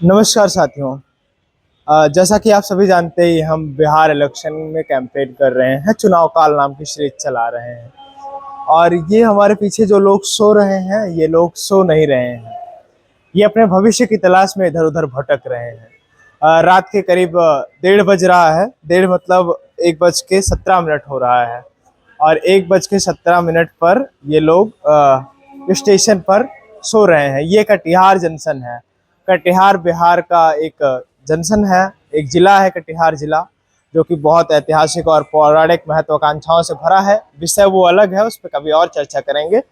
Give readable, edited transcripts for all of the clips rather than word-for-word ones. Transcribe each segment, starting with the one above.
नमस्कार साथियों। जैसा कि आप सभी जानते ही हम बिहार इलेक्शन में कैंपेन कर रहे हैं, चुनाव काल नाम की सीरीज चला रहे हैं। और ये हमारे पीछे जो लोग सो रहे हैं, ये लोग सो नहीं रहे हैं। ये अपने भविष्य की तलाश में इधर उधर भटक रहे हैं। रात के करीब 1:30 बज रहा है। 1:30 मतलब 1:17 हो रहा है। और 1:17 पर ये लोग स्टेशन पर सो रहे हैं। ये कटिहार जंक्शन है। कटिहार बिहार का एक जंक्शन है, एक जिला है कटिहार जिला, जो कि बहुत ऐतिहासिक और पौराणिक महत्वाकांक्षाओं से भरा है। विषय वो अलग है, उस पर कभी और चर्चा करेंगे।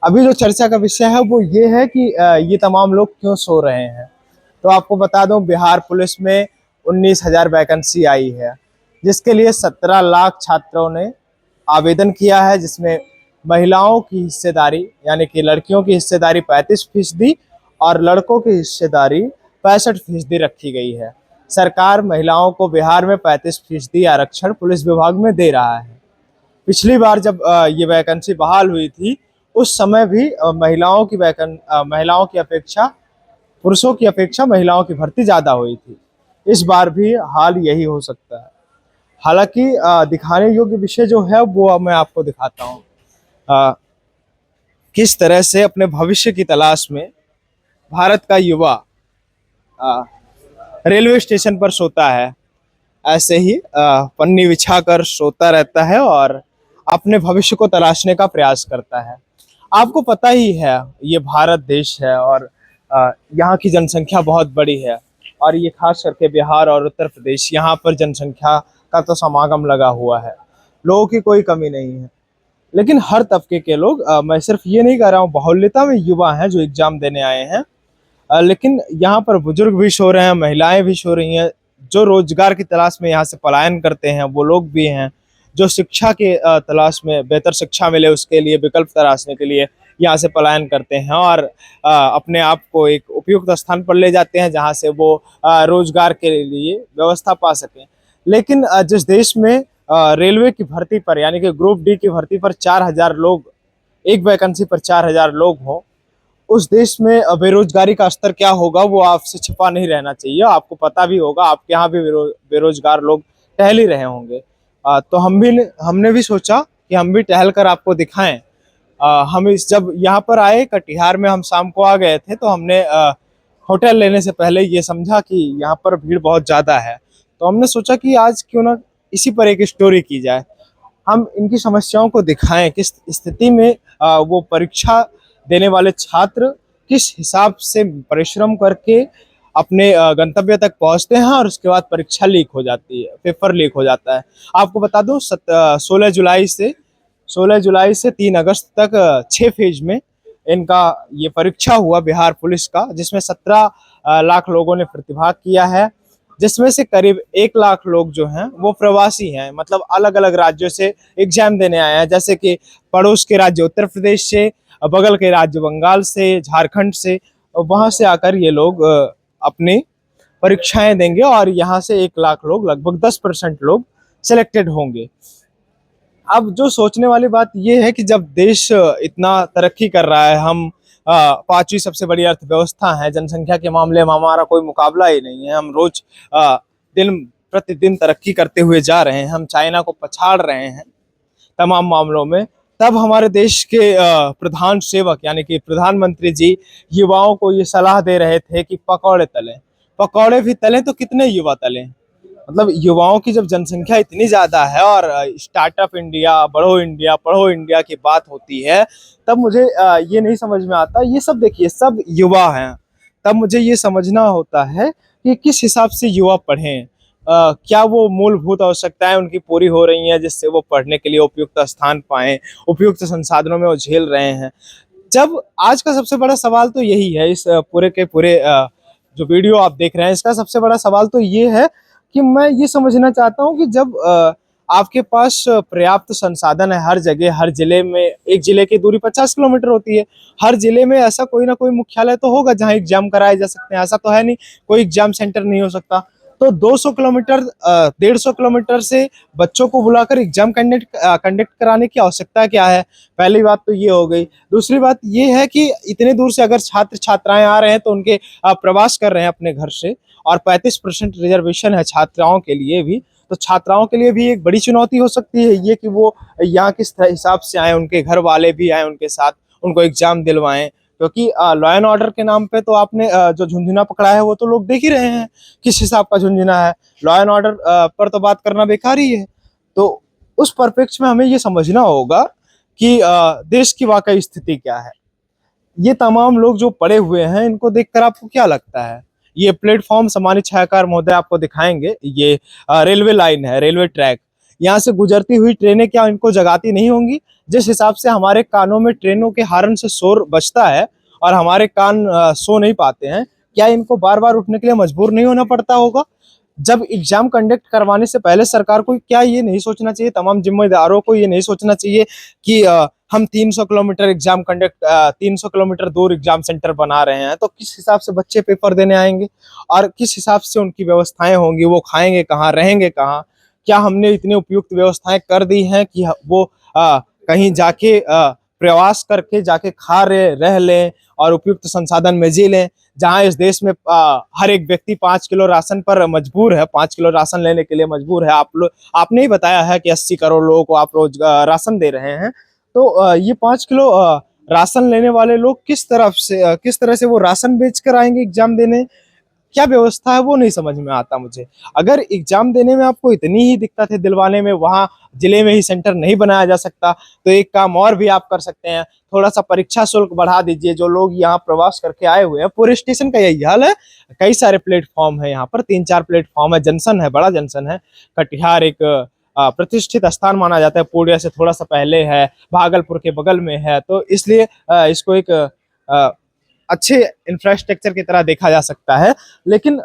अभी जो चर्चा का विषय है वो ये है कि ये तमाम लोग क्यों सो रहे हैं। तो आपको बता दूं, बिहार पुलिस में 19,000 वैकेंसी आई है, जिसके लिए 17 लाख छात्रों ने आवेदन किया है, जिसमें महिलाओं की हिस्सेदारी यानी कि लड़कियों की हिस्सेदारी 35% और लड़कों की हिस्सेदारी 65% रखी गई है। सरकार महिलाओं को बिहार में 35% आरक्षण पुलिस विभाग में दे रहा है। पिछली बार जब ये वैकेंसी बहाल हुई थी, उस समय भी महिलाओं की अपेक्षा पुरुषों की अपेक्षा महिलाओं की भर्ती ज्यादा हुई थी। इस बार भी हाल यही हो सकता है। हालांकि दिखाने योग्य विषय जो है वो अब मैं आपको दिखाता हूँ। किस तरह से अपने भविष्य की तलाश में भारत का युवा अ, रेलवे स्टेशन पर सोता है, ऐसे ही पन्नी बिछाकर सोता रहता है और अपने भविष्य को तलाशने का प्रयास करता है। आपको पता ही है, ये भारत देश है और यहाँ की जनसंख्या बहुत बड़ी है। और ये खास करके बिहार और उत्तर प्रदेश, यहाँ पर जनसंख्या का तो समागम लगा हुआ है। लोगों की कोई कमी नहीं है। लेकिन हर तबके के लोग, मैं सिर्फ ये नहीं कह रहा हूँ, बाहुल्यता में युवा हैं जो एग्जाम देने आए हैं। लेकिन यहाँ पर बुजुर्ग भी सो रहे हैं, महिलाएं भी सो रही हैं। जो रोजगार की तलाश में यहाँ से पलायन करते हैं वो लोग भी हैं। जो शिक्षा के तलाश में बेहतर शिक्षा मिले उसके लिए विकल्प तलाशने के लिए यहाँ से पलायन करते हैं और अपने आप को एक उपयुक्त स्थान पर ले जाते हैं, जहाँ से वो रोजगार के लिए व्यवस्था पा सकें। लेकिन जिस देश में रेलवे की भर्ती पर यानी कि ग्रुप डी की भर्ती पर 4,000 लोग, एक वैकेंसी पर 4,000 लोग हों, उस देश में बेरोजगारी का स्तर क्या होगा वो आपसे छिपा नहीं रहना चाहिए। आपको पता भी होगा, आपके यहाँ भी बेरोजगार लोग टहल ही रहे होंगे। तो हमने भी सोचा कि हम भी टहल कर आपको दिखाएं। हम इस जब यहाँ पर आए कटिहार में, हम शाम को आ गए थे, तो हमने होटल लेने से पहले ये समझा कि यहाँ पर भीड़ बहुत ज़्यादा है। तो हमने सोचा कि आज क्यों ना इसी पर एक स्टोरी की जाए। हम इनकी समस्याओं को दिखाएं, किस स्थिति में वो परीक्षा देने वाले छात्र किस हिसाब से परिश्रम करके अपने गंतव्य तक पहुंचते हैं और उसके बाद परीक्षा लीक हो जाती है, पेपर लीक हो जाता है। आपको बता दूं, 16 जुलाई से 3 अगस्त तक 6 फेज में इनका ये परीक्षा हुआ बिहार पुलिस का, जिसमें 17 लाख लोगों ने प्रतिभाग किया है। जिसमें से करीब 1 लाख लोग जो हैं वो प्रवासी हैं, मतलब अलग अलग राज्यों से एग्जाम देने आए हैं। जैसे कि पड़ोस के राज्य उत्तर प्रदेश से, बगल के राज्य बंगाल से, झारखंड से, वहां से आकर ये लोग अपनी परीक्षाएं देंगे और यहाँ से 1 लाख लोग, लगभग 10% लोग सिलेक्टेड होंगे। अब जो सोचने वाली बात यह है कि जब देश इतना तरक्की कर रहा है, हम 5वीं सबसे बड़ी अर्थव्यवस्था है, जनसंख्या के मामले में हमारा कोई मुकाबला ही नहीं है। हम रोज दिन प्रतिदिन तरक्की करते हुए जा रहे हैं, हम चाइना को पछाड़ रहे हैं तमाम मामलों में। तब हमारे देश के प्रधान सेवक यानी कि प्रधानमंत्री जी युवाओं को ये सलाह दे रहे थे कि पकौड़े तलें। पकौड़े भी तलें तो कितने युवा तलें। मतलब युवाओं की जब जनसंख्या इतनी ज्यादा है और स्टार्टअप इंडिया, पढ़ो इंडिया की बात होती है, तब मुझे ये नहीं समझ में आता। ये सब देखिए, सब युवा हैं। तब मुझे ये समझना होता है कि किस हिसाब से युवा पढ़ें। क्या वो मूलभूत आवश्यकताएं उनकी पूरी हो रही हैं जिससे वो पढ़ने के लिए उपयुक्त स्थान पाएं, उपयुक्त संसाधनों में वो झेल रहे हैं। जब आज का सबसे बड़ा सवाल तो यही है, इस पूरे के पूरे जो वीडियो आप देख रहे हैं, इसका सबसे बड़ा सवाल तो ये है कि मैं ये समझना चाहता हूँ कि जब आपके पास पर्याप्त संसाधन है हर जगह, हर जिले में, एक जिले की दूरी 50 किलोमीटर होती है, हर जिले में ऐसा कोई ना कोई मुख्यालय तो होगा जहाँ एग्जाम कराए जा सकते हैं। ऐसा तो है नहीं कोई एग्जाम सेंटर नहीं हो सकता। तो 200 किलोमीटर 150 किलोमीटर से बच्चों को बुलाकर एग्जाम कंडक्ट कराने की आवश्यकता क्या है? पहली बात तो ये हो गई। दूसरी बात ये है कि इतने दूर से अगर छात्र छात्राएं आ रहे हैं तो उनके प्रवास कर रहे हैं अपने घर से, और 35% रिजर्वेशन है छात्राओं के लिए भी, तो छात्राओं के लिए भी एक बड़ी चुनौती हो सकती है ये कि वो यहाँ किस हिसाब से आए, उनके घर वाले भी आए उनके साथ, उनको एग्जाम दिलवाएं। क्योंकि लॉ एंड ऑर्डर के नाम पे तो आपने जो झुंझुना पकड़ा है वो तो लोग देख ही रहे हैं किस हिसाब का झुंझुना है। लॉ एंड ऑर्डर पर तो बात करना बेकार ही है। तो उस परिप्रेक्ष्य में हमें ये समझना होगा कि देश की वाकई स्थिति क्या है। ये तमाम लोग जो पड़े हुए हैं इनको देखकर आपको क्या लगता है? ये प्लेटफॉर्म सम्मानित छायाकार महोदय आपको दिखाएंगे, ये रेलवे लाइन है, रेलवे ट्रैक। यहाँ से गुजरती हुई ट्रेनें क्या इनको जगाती नहीं होंगी? जिस हिसाब से हमारे कानों में ट्रेनों के हॉर्न से शोर बजता है और हमारे कान सो नहीं पाते हैं, क्या इनको बार बार उठने के लिए मजबूर नहीं होना पड़ता होगा? जब एग्जाम कंडक्ट करवाने से पहले सरकार को क्या ये नहीं सोचना चाहिए, तमाम जिम्मेदारों को ये नहीं सोचना चाहिए कि हम 300 किलोमीटर 300 किलोमीटर दूर एग्जाम सेंटर बना रहे हैं, तो किस हिसाब से बच्चे पेपर देने आएंगे और किस हिसाब से उनकी व्यवस्थाएं होंगी, वो खाएंगे कहाँ, रहेंगे कहाँ? क्या हमने इतनी उपयुक्त व्यवस्थाएं कर दी हैं कि वो कहीं जाके प्रवास करके जाके खा रह लें और उपयुक्त संसाधन में जी लें? जहां इस देश में हर एक व्यक्ति 5 किलो राशन पर मजबूर है, 5 किलो राशन लेने के लिए मजबूर है। आपने ही बताया है कि 80 करोड़ लोगों को आप रोज राशन दे रहे हैं। तो ये 5 किलो राशन लेने वाले लोग किस तरह से वो राशन बेचकर आएंगे एग्जाम देने? क्या व्यवस्था है वो नहीं समझ में आता मुझे। अगर एग्जाम देने में आपको इतनी ही दिक्कत है, दिलवाने में, वहां जिले में ही सेंटर नहीं बनाया जा सकता, तो एक काम और भी आप कर सकते हैं, थोड़ा सा परीक्षा शुल्क बढ़ा दीजिए। जो लोग यहाँ प्रवास करके आए हुए हैं, पूरे स्टेशन का यही हाल है। कई सारे प्लेटफॉर्म है यहाँ पर, 3-4 प्लेटफॉर्म है, जंक्शन है, बड़ा जंक्शन है। कटिहार एक प्रतिष्ठित स्थान माना जाता है, पूर्णिया से थोड़ा सा पहले है, भागलपुर के बगल में है, तो इसलिए इसको एक अच्छे इंफ्रास्ट्रक्चर की तरह देखा जा सकता है। लेकिन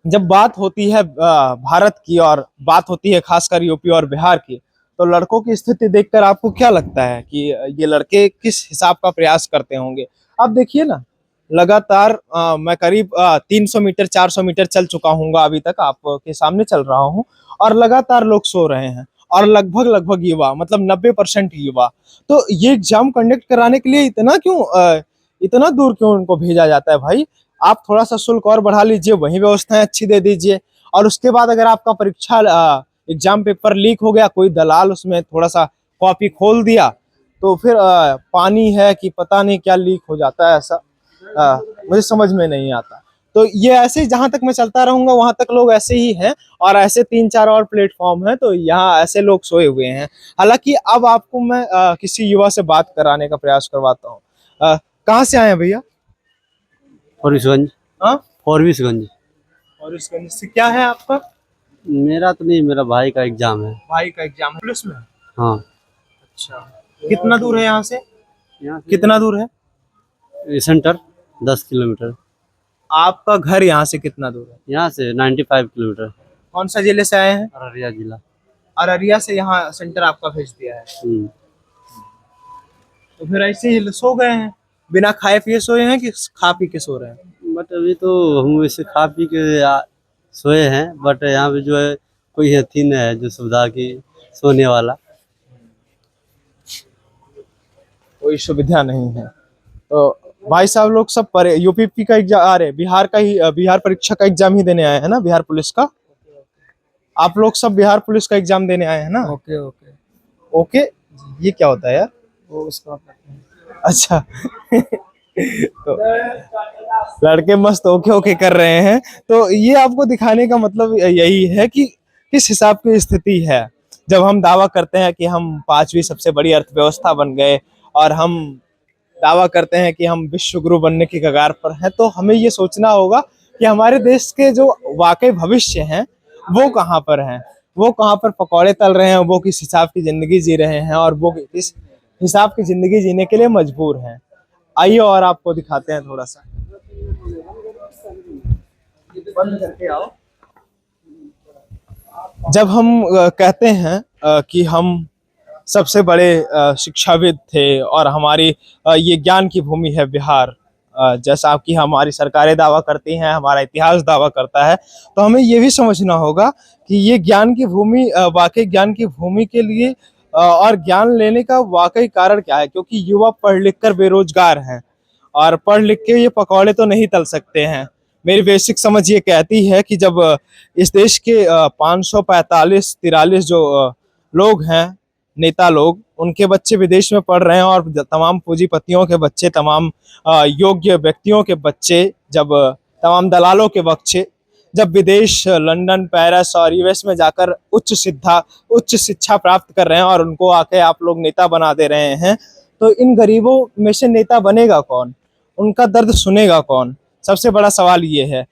जब बात होती है भारत की और बात होती है खासकर यूपी और बिहार की, तो लड़कों की स्थिति देखकर आपको क्या लगता है कि ये लड़के किस हिसाब का प्रयास करते होंगे? आप देखिए ना, लगातार मैं करीब 300 मीटर 400 मीटर चल चुका हूँ अभी तक, आपके सामने चल रहा हूँ, और लगातार लोग सो रहे हैं, और लगभग युवा, मतलब 90% युवा। तो ये एग्जाम कंडक्ट कराने के लिए इतना दूर क्यों उनको भेजा जाता है भाई? आप थोड़ा सा शुल्क और बढ़ा लीजिए, वही व्यवस्थाएं अच्छी दे दीजिए, और उसके बाद अगर आपका परीक्षा एग्जाम पेपर लीक हो गया, कोई दलाल उसमें थोड़ा सा कॉपी खोल दिया, तो फिर पानी है कि पता नहीं क्या लीक हो जाता है, ऐसा मुझे समझ में नहीं आता। तो ये ऐसे ही जहां तक मैं चलता रहूंगा वहां तक लोग ऐसे ही हैं, और ऐसे 3-4 और प्लेटफॉर्म हैं, तो यहाँ ऐसे लोग सोए हुए हैं। हालांकि अब आपको मैं किसी युवा से बात कराने का प्रयास करवाता हूँ। कहाँ से आए हैं भैया? फॉरबिसगंज। हाँ, फॉरबिसगंज। और इसका से क्या है आपका? मेरा तो नहीं, मेरा भाई का एग्जाम है। भाई का एग्जाम है, पुलिस में? हाँ। अच्छा, कितना दूर है यहाँ से? यहाँ से कितना दूर है? ये सेंटर 10 किलोमीटर। आपका घर यहाँ से कितना दूर है? यहाँ से 95 किलोमीटर। कौन सा जिले से आए हैं? अररिया जिला। अररिया से यहाँ सेंटर आपका भेज दिया है, तो फिर ऐसे ही सो गए हैं, बिना खाए पिए सोए हैं कि खा पी के सो रहे हैं? बट अभी तो हम वैसे खा पी के सोए हैं, बट यहाँ पे जो है कोई अथी नहीं है जो सुविधा की सोने वाला। कोई सुविधा नहीं है। तो भाई साहब लोग सब परे यूपी का एग्जाम आ रहे, बिहार परीक्षा का एग्जाम ही देने आए हैं ना, बिहार पुलिस का? आप लोग सब बिहार पुलिस का एग्जाम देने आए हैं ना? Okay okay. ओके, ये क्या होता है यार? वो उसका अच्छा तो लड़के मस्त ओके ओके कर रहे हैं। तो ये आपको दिखाने का मतलब यही है कि किस हिसाब की स्थिति है। जब हम दावा करते हैं कि हम 5वीं सबसे बड़ी अर्थव्यवस्था बन गए, और हम दावा करते हैं कि हम विश्व गुरु बनने की कगार पर हैं, तो हमें ये सोचना होगा कि हमारे देश के जो वाकई भविष्य हैं वो कहाँ पर हैं, वो कहाँ पर पकौड़े तल रहे हैं, वो किस हिसाब की जिंदगी जी रहे हैं, और वो किस हिसाब की जिंदगी जीने के लिए मजबूर हैं। आइए और आपको दिखाते हैं थोड़ा सा, बंद करके आओ। जब हम कहते हैं कि हम सबसे बड़े शिक्षाविद थे और हमारी ये ज्ञान की भूमि है बिहार, जैसा कि हमारी सरकारें दावा करती हैं, हमारा इतिहास दावा करता है, तो हमें ये भी समझना होगा कि ये ज्ञान की भूमि वाकई ज्ञान की भूमि के लिए और ज्ञान लेने का वाकई कारण क्या है, क्योंकि युवा पढ़ लिख कर बेरोजगार हैं और पढ़ लिख के ये पकौड़े तो नहीं तल सकते हैं। मेरी बेसिक समझ ये कहती है कि जब इस देश के 545-43 जो लोग हैं, नेता लोग, उनके बच्चे विदेश में पढ़ रहे हैं और तमाम पूंजीपतियों के बच्चे, तमाम योग्य व्यक्तियों के बच्चे, जब तमाम दलालों के बच्चे जब विदेश लंदन, पेरिस और यूएस में जाकर उच्च शिक्षा प्राप्त कर रहे हैं और उनको आके आप लोग नेता बना दे रहे हैं, तो इन गरीबों में से नेता बनेगा कौन? उनका दर्द सुनेगा कौन? सबसे बड़ा सवाल ये है।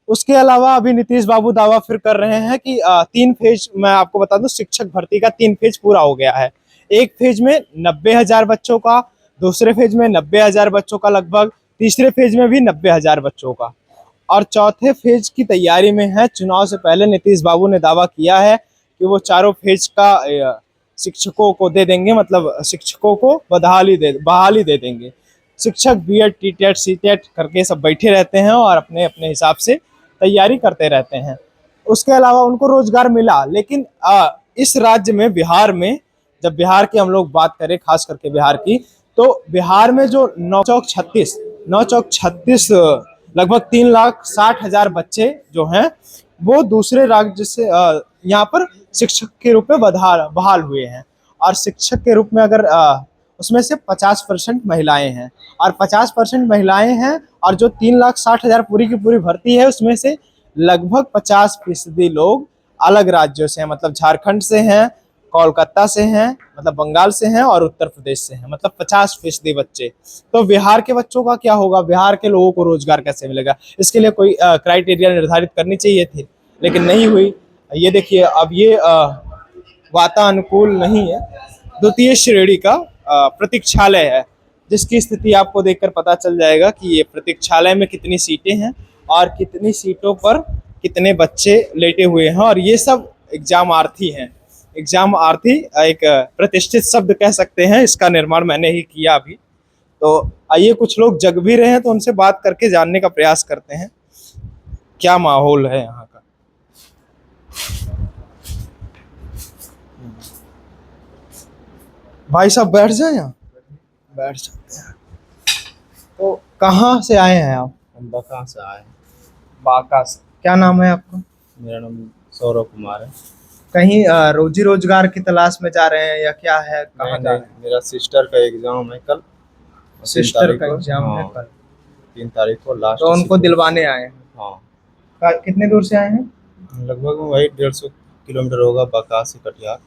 उसके अलावा अभी नीतीश बाबू दावा फिर कर रहे हैं कि 3 फेज, मैं आपको बता दूं, शिक्षक भर्ती का 3 फेज पूरा हो गया है। एक फेज में 90,000 बच्चों का, दूसरे फेज में 90,000 बच्चों का लगभग, तीसरे फेज में भी 90,000 बच्चों का, और चौथे फेज की तैयारी में है। चुनाव से पहले नीतीश बाबू ने दावा किया है कि वो चारों फेज का शिक्षकों को दे देंगे, मतलब शिक्षकों को बहाली दे देंगे। शिक्षक बीएड, टीटेट, सीटेट करके सब बैठे रहते हैं और अपने अपने हिसाब से तैयारी करते रहते हैं। उसके अलावा उनको रोजगार मिला, लेकिन इस राज्य में, बिहार में, जब बिहार की हम लोग बात करें, खास करके बिहार की, तो बिहार में जो 9 चौक 36 लगभग 3,60,000 बच्चे जो हैं, वो दूसरे राज्य से यहाँ पर शिक्षक के रूप में बहाल हुए हैं। और शिक्षक के रूप में अगर उसमें से 50% महिलाएं हैं, और 50% महिलाएं हैं, और जो 3,60,000 पूरी की पूरी भर्ती है, उसमें से लगभग 50% लोग अलग राज्यों से हैं, मतलब झारखंड से हैं, कोलकाता से हैं, मतलब बंगाल से हैं, और उत्तर प्रदेश से हैं, मतलब 50% बच्चे। तो बिहार के बच्चों का क्या होगा? बिहार के लोगों को रोजगार कैसे मिलेगा? इसके लिए कोई क्राइटेरिया निर्धारित करनी चाहिए थी, लेकिन नहीं हुई। ये देखिए, अब ये वातानुकूल नहीं है, द्वितीय श्रेणी का प्रतीक्षालय है, जिसकी स्थिति आपको देखकर पता चल जाएगा कि ये प्रतीक्षालय में कितनी सीटें हैं और कितनी सीटों पर कितने बच्चे लेटे हुए हैं। और ये सब एग्जामार्थी हैं। एग्जामार्थी एक प्रतिष्ठित शब्द कह सकते हैं, इसका निर्माण मैंने ही किया अभी। तो आइए, कुछ लोग जग भी रहे हैं, तो उनसे बात करके जानने का प्रयास करते हैं क्या माहौल है यहाँ का। भाई साहब बैठ जाए, यहाँ बैठ सकते हैं। तो कहाँ से आए हैं आप? हम बांका से आए हैं। बांका से। क्या नाम है आपका? मेरा नाम सौरव कुमार है। कहीं रोजी रोजगार की तलाश में जा रहे हैं या क्या है? कहाँ जा रहे हैं? मेरा सिस्टर का एग्जाम है कल। सिस्टर का एग्जाम है कल। 3 तारीख को लास्ट। तो उनको दिलवाने आए हैं। हाँ। कितने दूर से आए हैं? लगभग वही 150 किलोमीटर होगा बांका से कटिहार।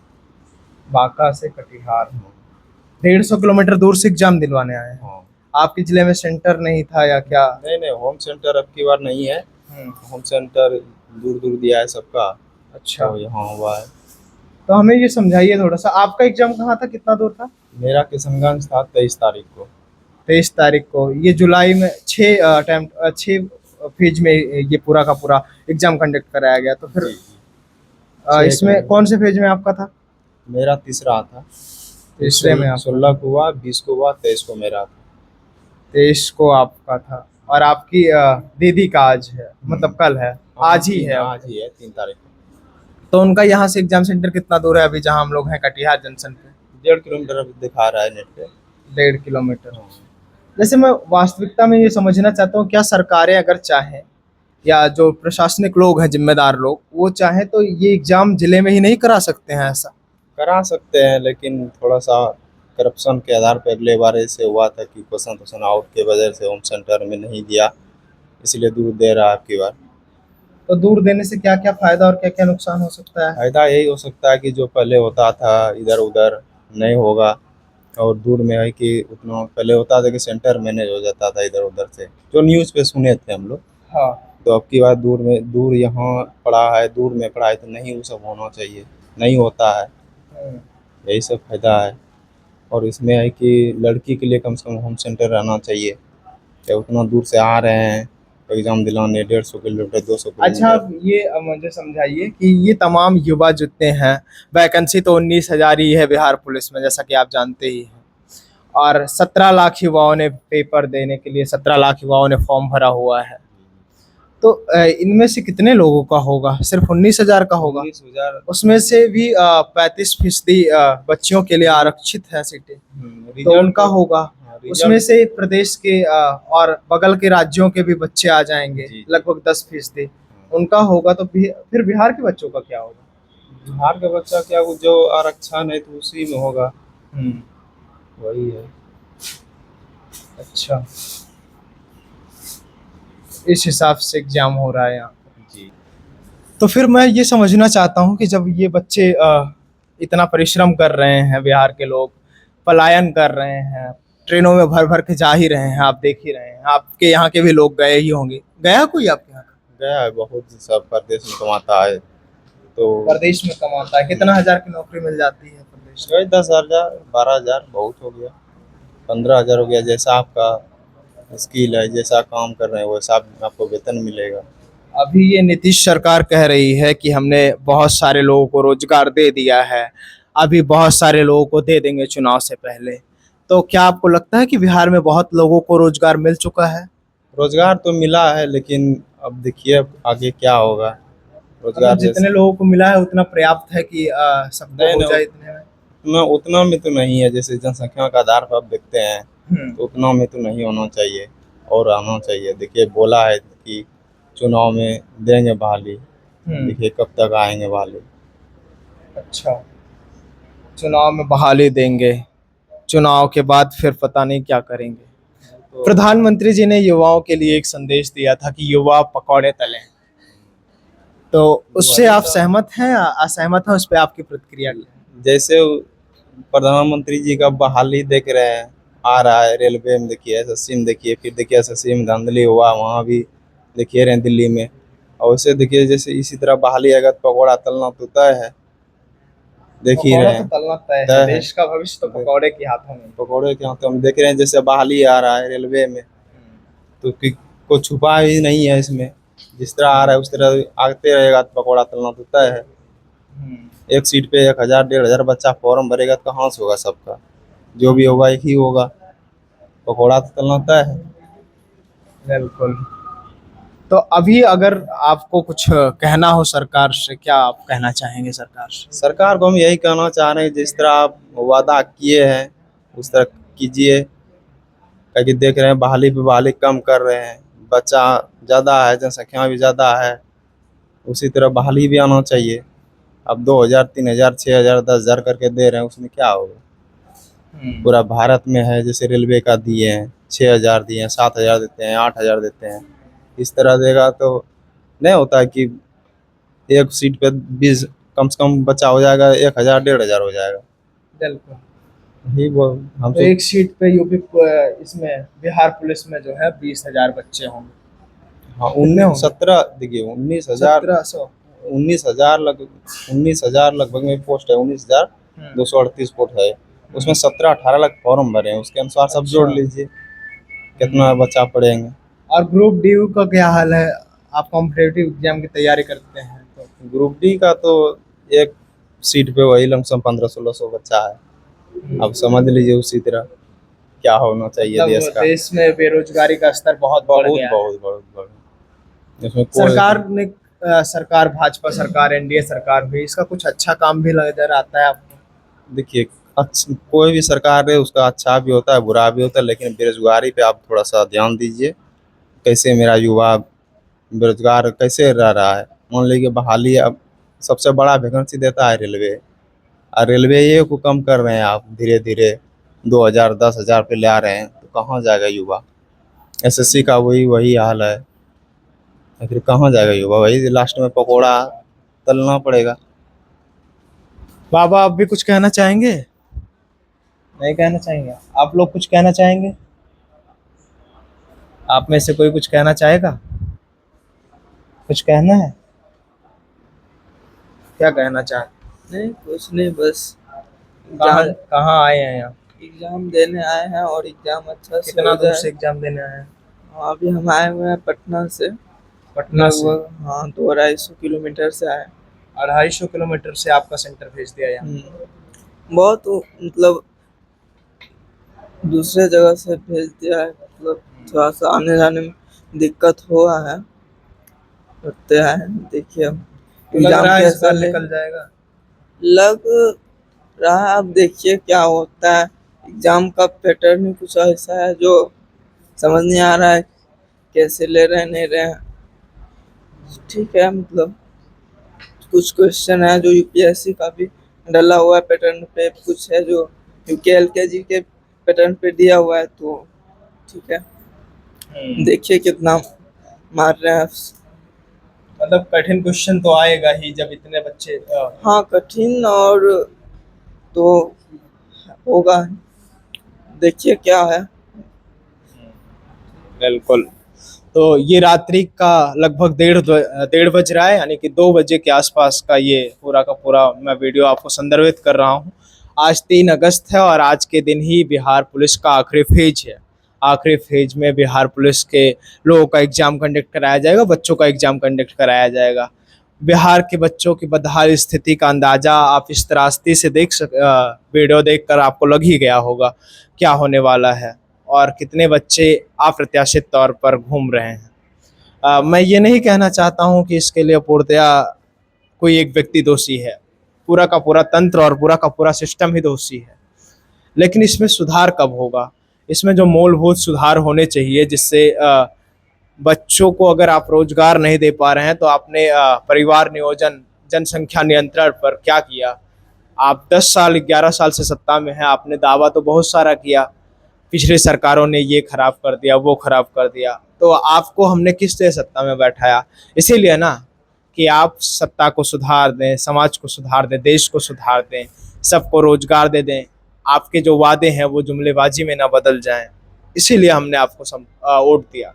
बांका से कटिहार 150 किलोमीटर दूर से एग्जाम दिलवाने आए हैं। हाँ। आपके जिले में सेंटर नहीं था या क्या? नहीं, होम सेंटर अब की बार नहीं है। होम सेंटर दूर दूर दिया है सबका। अच्छा। तो यहाँ हुआ है। तो हमें ये समझाइए थोड़ा सा, आपका एग्जाम कहाँ था, कितना दूर था? मेरा किशनगंज था 23 तारीख को। 23 तारीख को। ये जुलाई में 6 फेज में ये पूरा का पूरा एग्जाम कंडक्ट कराया गया। तो फिर इसमें कौन से फेज में आपका था? मेरा तीसरा था। तीसरे में। 16 को हुआ, 20 को हुआ, 23 को मेरा था। 23 को आपका था। और आपकी दीदी का आज है, मतलब कल है, आज ही है। आज ही है 3 तारीख को। तो उनका यहाँ से एग्जाम सेंटर कितना दूर है अभी, जहाँ हम लोग हैं कटिहार जंक्शन पे? 1.5 किलोमीटर अभी दिखा रहा है नेट पे। 1.5 किलोमीटर। जैसे मैं वास्तविकता में ये समझना चाहता हूँ, क्या सरकारें अगर चाहें, या जो प्रशासनिक लोग हैं, जिम्मेदार लोग, वो चाहें तो ये एग्जाम जिले में ही नहीं करा सकते हैं? ऐसा करा सकते हैं, लेकिन थोड़ा सा करप्शन के आधार पर अगले बार ऐसे हुआ था कि क्वेश्चन आउट के वजह से होम सेंटर में नहीं दिया, इसलिए दूर दे रहा है आपकी बार। तो दूर देने से क्या क्या फायदा और क्या क्या नुकसान हो सकता है? फायदा यही हो सकता है कि जो पहले होता था इधर उधर नहीं होगा, और दूर में है कि उतना पहले होता था कि सेंटर मैनेज हो जाता था इधर उधर से, जो न्यूज़ पे सुने थे हम लोग। हाँ। तो अब की बार दूर यहाँ पड़ा है, दूर में पड़ा है, तो नहीं वो सब होना चाहिए, नहीं होता है, यही सब फायदा है। और इसमें है कि लड़की के लिए कम से कम होम सेंटर रहना चाहिए, क्या उतना दूर से आ रहे हैं एग्जाम दिलाने 150 किलोमीटर 200 किलोमीटर। अच्छा, आप ये मुझे समझाइए कि ये तमाम युवा जितने हैं, वैकेंसी तो 19,000 ही है बिहार पुलिस में, जैसा कि आप जानते ही हैं, और 17 लाख युवाओं ने पेपर देने के लिए 17 लाख युवाओं ने फॉर्म भरा हुआ है। तो इनमें से कितने लोगों का होगा? सिर्फ 19,000 का होगा। 19,000 उसमें से भी 35% बच्चियों के लिए आरक्षित है सीटें, तो रिजल्ट उनका होगा। रिजल्ट उसमें से प्रदेश के और बगल के राज्यों के भी बच्चे आ जाएंगे, जी। लगभग 10%। उनका होगा तो फिर बिहार के बच्चों का क्या होगा? बिहार का बच्चा क्या, वो जो आरक्षण है तो उसी में होगा, वही है। अच्छा, इस हिसाब से एग्जाम हो रहा है यहाँ। जी। तो फिर मैं ये समझना चाहता हूँ कि जब ये बच्चे इतना परिश्रम कर रहे हैं, बिहार के लोग पलायन कर रहे हैं, ट्रेनों में भर भर के जा ही रहे हैं, आप देख ही रहे हैं, आपके यहाँ के भी लोग गए ही होंगे। गया कोई आपके यहाँ का? गया है, बहुत सब परदेश में कमाता है, तो प्रदेश में कमाता है? कितना हजार की नौकरी मिल जाती है प्रदेश में? वही 10,000 12,000 बहुत हो गया, 15,000 हो गया। जैसा आपका स्किल है, जैसा काम कर रहे हैं वैसा आपको वेतन मिलेगा। अभी ये नीतीश सरकार कह रही है कि हमने बहुत सारे लोगों को रोजगार दे दिया है, अभी बहुत सारे लोगों को दे देंगे चुनाव से पहले। तो क्या आपको लगता है कि बिहार में बहुत लोगों को रोजगार मिल चुका है? रोजगार तो मिला है, लेकिन अब देखिए अब आगे क्या होगा। रोजगार मतलब जितने लोगों को मिला है उतना पर्याप्त है कि सबको नहीं, हो नहीं, जाए इतने में? उतना में तो नहीं है। जैसे जनसंख्या का आधार पर आप देखते हैं तो उतना में तो नहीं होना चाहिए, और आना चाहिए। देखिए बोला है कि चुनाव में देंगे बहाली, देखिए कब तक आएंगे बहाली। अच्छा, चुनाव में बहाली देंगे, चुनाव के बाद फिर पता नहीं क्या करेंगे। तो प्रधानमंत्री जी ने युवाओं के लिए एक संदेश दिया था कि युवा पकौड़े तलें, तो उससे आप सहमत हैं या असहमत हैं? उस पर आपकी प्रतिक्रिया क्या है? जैसे प्रधानमंत्री जी का बहाली देख रहे हैं, आ रहा है रेलवे में, देखिए एसएससी में, देखिए फिर देखिए एसएससी में धांधली हुआ, वहाँ भी देखिए रहे हैं दिल्ली में। और वैसे देखिए जैसे इसी तरह बहाली आएगा तो पकौड़ा तलना तो तय है, देख ही पकौड़ा रहे तो हैं। तलना तय तय है, है। देश का भविष्य तो पकौड़े के हाथों में है। पकौड़े के हाथ हम देख रहे हैं, जैसे बहाली आ रहा है रेलवे में, तो को छुपा ही नहीं है इसमें। जिस तरह आ रहा है उस तरह आते रहेगा तो पकौड़ा तलना तो तय है। एक सीट पे 1,000 1,500 बच्चा फॉर्म भरेगा तो कहाँ से होगा सबका? जो भी होगा एक ही होगा, पकौड़ा तो तलना तय है। बिल्कुल। तो अभी अगर आपको कुछ कहना हो सरकार से, क्या आप कहना चाहेंगे सरकार से? सरकार को हम यही कहना चाह रहे हैं, जिस तरह आप वादा किए हैं उस तरह कीजिए। क्योंकि देख रहे हैं बहाली पे बहाली कम कर रहे हैं, बच्चा ज़्यादा है, जनसंख्या भी ज़्यादा है, उसी तरह बहाली भी आना चाहिए। अब 2,000 3,000 6,000 10,000 करके दे रहे हैं, उसमें क्या होगा? पूरा भारत में है, जैसे रेलवे का दिए हैं 6,000 दिए हैं, 7,000 देते हैं, 8,000 देते हैं। इस तरह देगा तो नहीं होता है कि एक सीट पे 20 कम से कम बच्चा हो जाएगा, 1,000 1,500 हो जाएगा। बिल्कुल। यही वो हम तो एक सीट पे यूपी इसमें बिहार पुलिस में जो है 20,000 बच्चे होंगे। हाँ कितने होंगे? 17 देखिए 19,000 1700। 19,000 लगभग में पोस्ट है, 19,238 पोस्ट है। उसमें 17-18 लाख फॉर्म भरे हैं, उसके अनुसार सब जोड़ अच्छा। लीजिए कितना बच्चा पढ़ेंगे। और ग्रुप डी का क्या हाल है? आप कॉम्पिटेटिव एग्जाम की तैयारी करते हैं तो? ग्रुप डी का तो एक सीट पे वही लमसम 1500-1600 बच्चा है। अब समझ लीजिए उसी तरह क्या होना चाहिए देश मतलब का। देश में बेरोजगारी का स्तर बहुत बढ़ बहुत गया है। बहुत बहुत बहुत इसमें कोई सरकार भाजपा सरकार, एनडीए सरकार भी, इसका कुछ अच्छा काम भी नजर आता है आपको? देखिए कोई भी सरकार है उसका अच्छा भी होता है बुरा भी होता है, लेकिन बेरोजगारी पे आप थोड़ा सा ध्यान दीजिए। कैसे मेरा युवा बेरोजगार कैसे रह रहा है? मान लीजिए बहाली अब सबसे बड़ा वैकेंसी देता है रेलवे, और रेलवे ये को कम कर रहे हैं आप धीरे धीरे, 2,000 10,000 पे ले आ रहे हैं, तो कहाँ जाएगा युवा? एसएससी का वही वही हाल है, फिर कहाँ जाएगा युवा? वही लास्ट में पकौड़ा तलना पड़ेगा। बाबा, आप भी कुछ कहना चाहेंगे? नहीं कहना चाहेंगे? आप लोग कुछ कहना चाहेंगे? आप में से कोई कुछ कहना चाहेगा? कुछ कहना है? क्या कहना चाहते? नहीं कुछ नहीं, बस कहाँ एग्जाम कहाँ आए हैं आप? एग्जाम देने आए हैं और एग्जाम अच्छा से कितना हो दूर जाए। से एग्जाम देने आए हैं? हाँ, अभी हम आए हुए हैं पटना से, पटना से? लगभग हाँ 200-250 किलोमीटर से आए। 250 किलोमीटर से आपका सेंटर भेज दिया यहाँ? बहुत मतलब दूसरे जगह से भेज दिया है, मतलब थोड़ा सा आने जाने में दिक्कत हुआ है। करते हैं, देखिए अब एग्जाम कैसा जाएगा? लग रहा है। अब देखिए क्या होता है। एग्जाम का पैटर्न ही कुछ ऐसा है जो समझ नहीं आ रहा है कैसे ले रहे हैं नहीं रहे हैं। ठीक है, मतलब कुछ क्वेश्चन है जो यूपीएससी का भी डला हुआ है पैटर्न पे, कुछ है जो यूके एलकेजी के पैटर्न पे दिया हुआ है, तो ठीक है देखिए कितना मार रहे हैं। मतलब कठिन क्वेश्चन तो आएगा ही जब इतने बच्चे हाँ, कठिन और तो होगा, देखिए क्या है। बिल्कुल। तो ये रात्रि का लगभग 1:30 बज रहा है, यानी कि 2 बजे के आसपास का ये पूरा का पूरा मैं वीडियो आपको संदर्भित कर रहा हूँ। आज 3 अगस्त है और आज के दिन ही बिहार पुलिस का आखिरी फेज है। आखिरी फेज में बिहार पुलिस के लोगों का एग्जाम कंडक्ट कराया जाएगा, बच्चों का एग्जाम कंडक्ट कराया जाएगा। बिहार के बच्चों की बदहाल स्थिति का अंदाजा आप इस त्रासदी से वीडियो देखकर आपको लग ही गया होगा क्या होने वाला है और कितने बच्चे अप्रत्याशित तौर पर घूम रहे हैं। मैं ये नहीं कहना चाहता हूँ कि इसके लिए पूर्णतया कोई एक व्यक्ति दोषी है, पूरा का पूरा तंत्र और पूरा का पूरा सिस्टम ही दोषी है। लेकिन इसमें सुधार कब होगा? इसमें जो मूलभूत सुधार होने चाहिए, जिससे बच्चों को अगर आप रोजगार नहीं दे पा रहे हैं तो आपने परिवार नियोजन, जनसंख्या नियंत्रण पर क्या किया? आप 10 साल 11 साल से सत्ता में हैं, आपने दावा तो बहुत सारा किया, पिछली सरकारों ने ये खराब कर दिया, वो खराब कर दिया, तो आपको हमने किस लिए सत्ता में बैठाया? इसीलिए ना कि आप सत्ता को सुधार दें, समाज को सुधार दें, देश को सुधार दें, सबको रोजगार दे दें, आपके जो वादे हैं वो जुमलेबाजी में ना बदल जाएं। इसीलिए हमने आपको वोट दिया।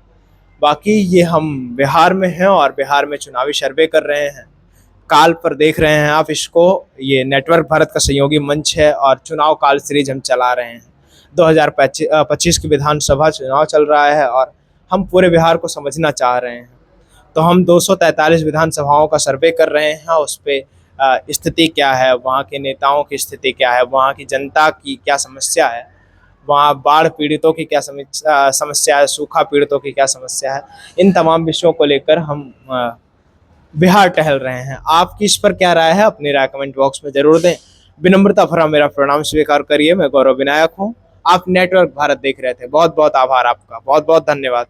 बाकी ये हम बिहार में हैं और बिहार में चुनावी सर्वे कर रहे हैं। काल पर देख रहे हैं आप इसको, ये नेटवर्क भारत का सहयोगी मंच है और चुनाव काल सीरीज हम चला रहे हैं। 2025 की विधानसभा चुनाव चल रहा है और हम पूरे बिहार को समझना चाह रहे हैं। तो हम 243 विधानसभाओं का सर्वे कर रहे हैं, उस पर स्थिति क्या है, वहाँ के नेताओं की स्थिति क्या है, वहाँ की जनता की क्या समस्या है, वहाँ बाढ़ पीड़ितों की क्या समस्या है, सूखा पीड़ितों की क्या समस्या है। इन तमाम विषयों को लेकर हम बिहार टहल रहे हैं। आपकी इस पर क्या राय है? अपनी राय कमेंट बॉक्स में जरूर दें। विनम्रता भरा मेरा प्रणाम स्वीकार करिए। मैं गौरव विनायक हूँ, आप नेटवर्क भारत देख रहे थे। बहुत बहुत आभार आपका, बहुत बहुत धन्यवाद।